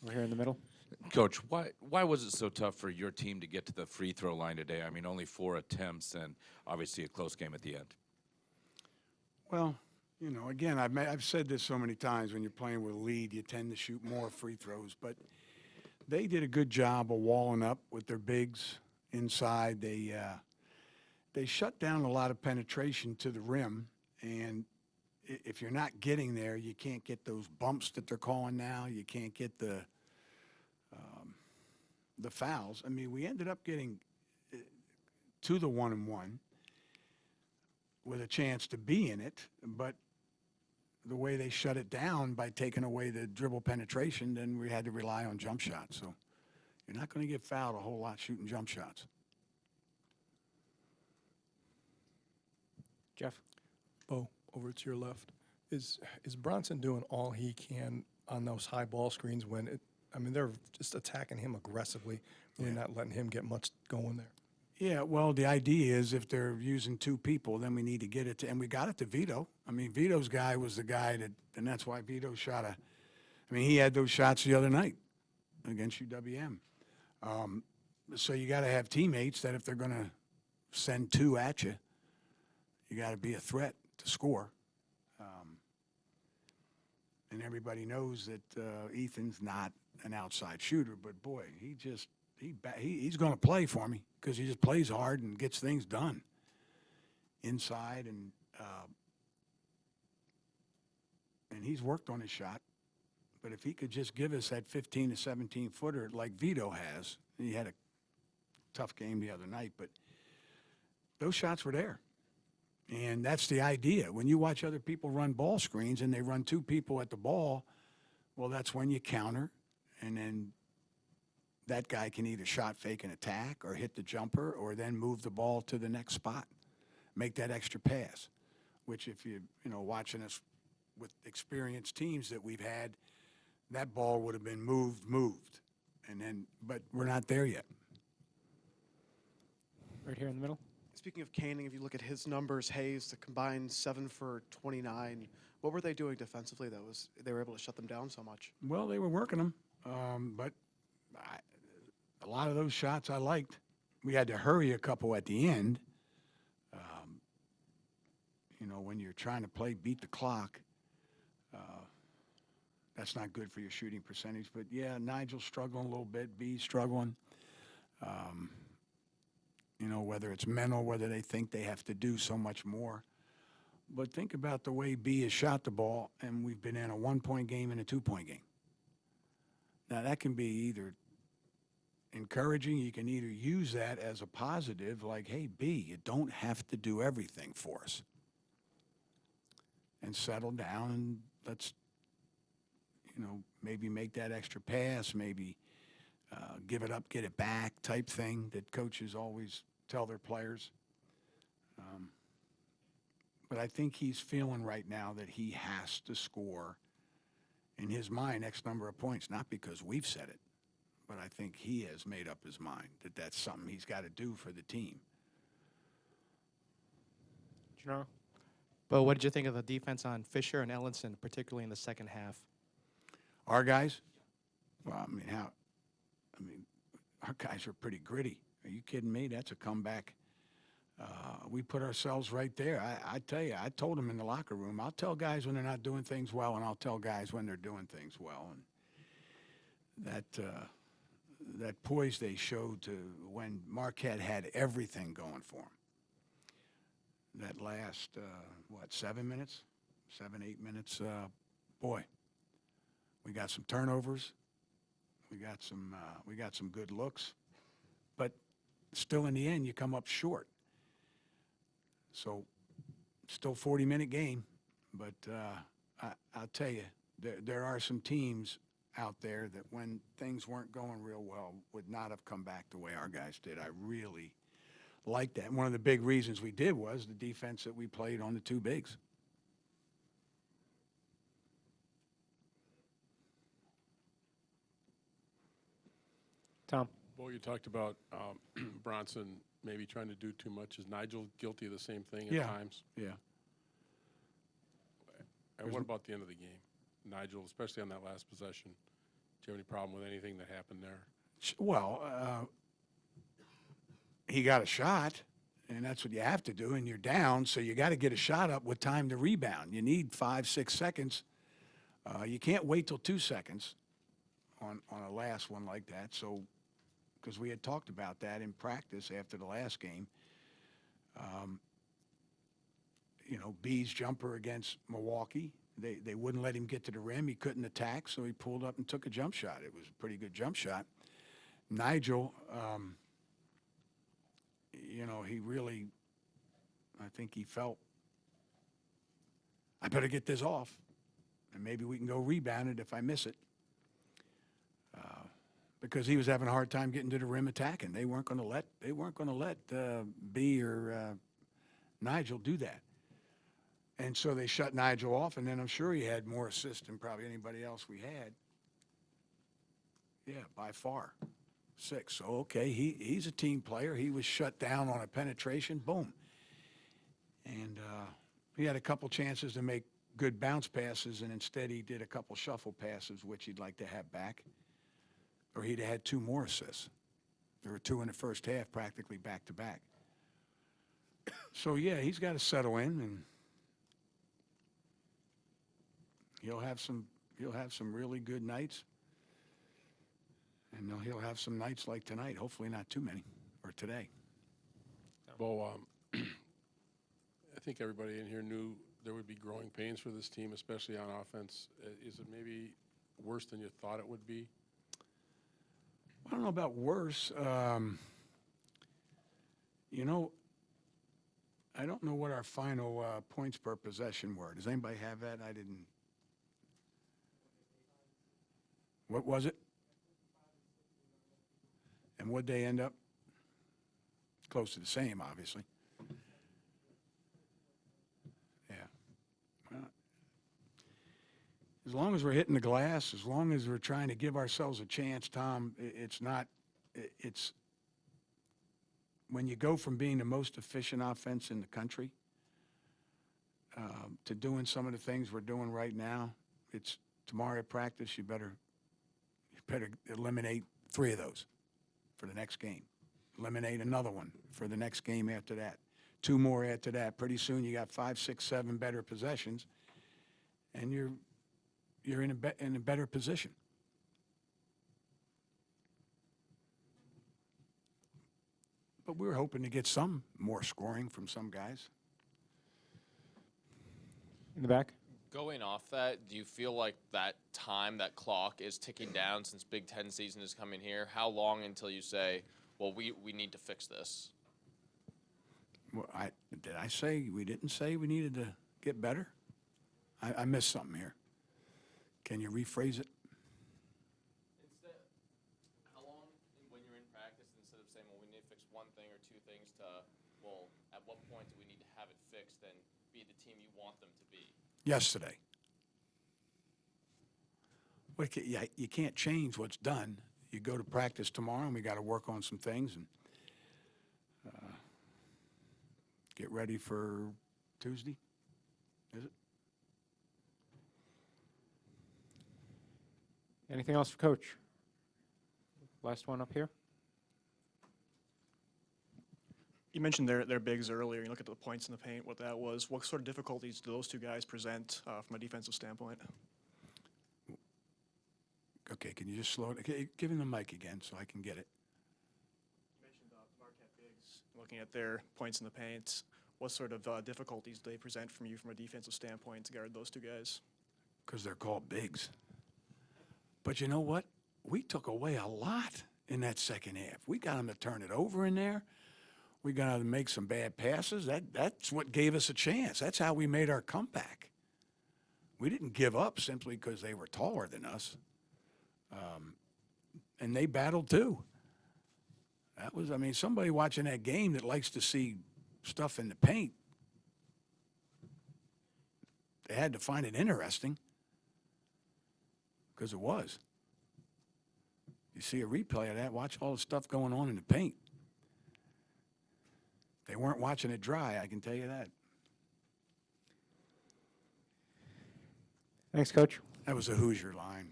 We're here in the middle. Coach, why was it so tough for your team to get to the free throw line today? I mean, only 4 attempts and obviously a close game at the end. Well, again, I've said this so many times. When you're playing with a lead, you tend to shoot more free throws. But they did a good job of walling up with their bigs inside. They shut down a lot of penetration to the rim, and if you're not getting there, you can't get those bumps that they're calling now. You can't get the fouls. I mean, we ended up getting to the 1-and-1 with a chance to be in it, but the way they shut it down by taking away the dribble penetration, then we had to rely on jump shots. So you're not going to get fouled a whole lot shooting jump shots. Jeff? Bo, over to your left. Is Bronson doing all he can on those high ball screens when they're just attacking him aggressively, really not letting him get much going there? Yeah, well, the idea is if they're using two people, then we need to get it to, and we got it to Vito. I mean, Vito's guy was the guy and that's why Vito shot he had those shots the other night against UWM. So you got to have teammates that if they're going to send two at you, you got to be a threat to score. And everybody knows that Ethan's not an outside shooter, but boy, he's going to play for me because he just plays hard and gets things done inside, and he's worked on his shot. But if he could just give us that 15 to 17 footer like Vito has, he had a tough game the other night, but those shots were there. And that's the idea. When you watch other people run ball screens and they run two people at the ball, well, that's when you counter, and then that guy can either shot fake and attack or hit the jumper or then move the ball to the next spot, make that extra pass, which if watching us with experienced teams that we've had, that ball would have been moved. But we're not there yet. Right here in the middle. Speaking of Koenig, if you look at his numbers, Hayes, the combined 7 for 29. What were they doing defensively that they were able to shut them down so much? Well, they were working them, but a lot of those shots I liked. We had to hurry a couple at the end. When you're trying to beat the clock, that's not good for your shooting percentage. But, yeah, Nigel's struggling a little bit. B's struggling. Whether it's mental, whether they think they have to do so much more. But think about the way B has shot the ball, and we've been in a 1-point game and a 2-point game. Now, that can be either encouraging. You can either use that as a positive, like, hey, B, you don't have to do everything for us. And settle down and let's, maybe make that extra pass, maybe give it up, get it back type thing that coaches always tell their players. But I think he's feeling right now that he has to score, in his mind, X number of points, not because we've said it, but I think he has made up his mind that that's something he's got to do for the team. Gennaro? But what did you think of the defense on Fisher and Ellenson, particularly in the second half? Our guys? Well, our guys are pretty gritty. Are you kidding me? That's a comeback. We put ourselves right there. I tell you, I told them in the locker room, I'll tell guys when they're not doing things well, and I'll tell guys when they're doing things well. And that poise they showed to when Marquette had everything going for them. That last, 7 minutes? 7, 8 minutes? Boy, we got some turnovers. We got some good looks, but still in the end you come up short. So still 40-minute game, but I'll tell you, there are some teams out there that when things weren't going real well would not have come back the way our guys did. I really like that. One of the big reasons we did was the defense that we played on the two bigs. Tom? Well, you talked about Bronson maybe trying to do too much. Is Nigel guilty of the same thing at times? Yeah. And what about the end of the game? Nigel, especially on that last possession, you have any problem with anything that happened there? Well, he got a shot, and that's what you have to do, and you're down, so you got to get a shot up with time to rebound. You need 5, 6 seconds. You can't wait till 2 seconds on a last one like that. So, because we had talked about that in practice after the last game. You know, B's jumper against Milwaukee, they wouldn't let him get to the rim. He couldn't attack, so he pulled up and took a jump shot. It was a pretty good jump shot. Nigel, you know, he really, I think he felt, I better get this off, and maybe we can go rebound it if I miss it. Because he was having a hard time getting to the rim attacking. They weren't going to let B or Nigel do that. And so they shut Nigel off, and then I'm sure he had more assists than probably anybody else we had. Yeah, by far. 6. So, okay, he's a team player. He was shut down on a penetration. Boom. And he had a couple chances to make good bounce passes, and instead he did a couple shuffle passes, which he'd like to have back. Or he'd have had 2 more assists. There were 2 in the first half, practically back-to-back. So, yeah, he's got to settle in, and he'll have some really good nights. And he'll have some nights like tonight, hopefully not too many, or today. Well, I think everybody in here knew there would be growing pains for this team, especially on offense. Is it maybe worse than you thought it would be? I don't know about worse. You know, I don't know what our final points per possession were. Does anybody have that? I didn't. What was it? And what'd they end up? Close to the same, obviously. Yeah. Well, as long as we're hitting the glass, as long as we're trying to give ourselves a chance, Tom, it's when you go from being the most efficient offense in the country to doing some of the things we're doing right now, it's tomorrow at practice, you better eliminate 3 of those for the next game. Eliminate another one for the next game after that. 2 more after that. Pretty soon you got 5, 6, 7 better possessions, and you're in a better position. But we were hoping to get some more scoring from some guys. In the back. Going off that, do you feel like that clock is ticking down since Big Ten season is coming here? How long until you say, well, we need to fix this? Well, did I say we didn't say we needed to get better? I missed something here. Can you rephrase it? Instead, how long when you're in practice, instead of saying, well, we need to fix 1 thing or 2 things to, well, at what point do we need to have it fixed and be the team you want them to be? Yesterday. You can't change what's done. You go to practice tomorrow, and we got to work on some things and get ready for Tuesday. Is it? Anything else for Coach? Last one up here. You mentioned their bigs earlier. You look at the points in the paint, what that was. What sort of difficulties do those 2 guys present from a defensive standpoint? Okay, can you just slow it? Okay, give him the mic again so I can get it. You mentioned Marquette bigs. Looking at their points in the paint, what sort of difficulties do they present from you from a defensive standpoint to guard those 2 guys? Because they're called bigs. But you know what? We took away a lot in that second half. We got them to turn it over in there. We got to make some bad passes. That's what gave us a chance. That's how we made our comeback. We didn't give up simply because they were taller than us. And they battled too. Somebody watching that game that likes to see stuff in the paint, they had to find it interesting because it was. You see a replay of that, watch all the stuff going on in the paint. They weren't watching it dry, I can tell you that. Thanks, Coach. That was a Hoosier line.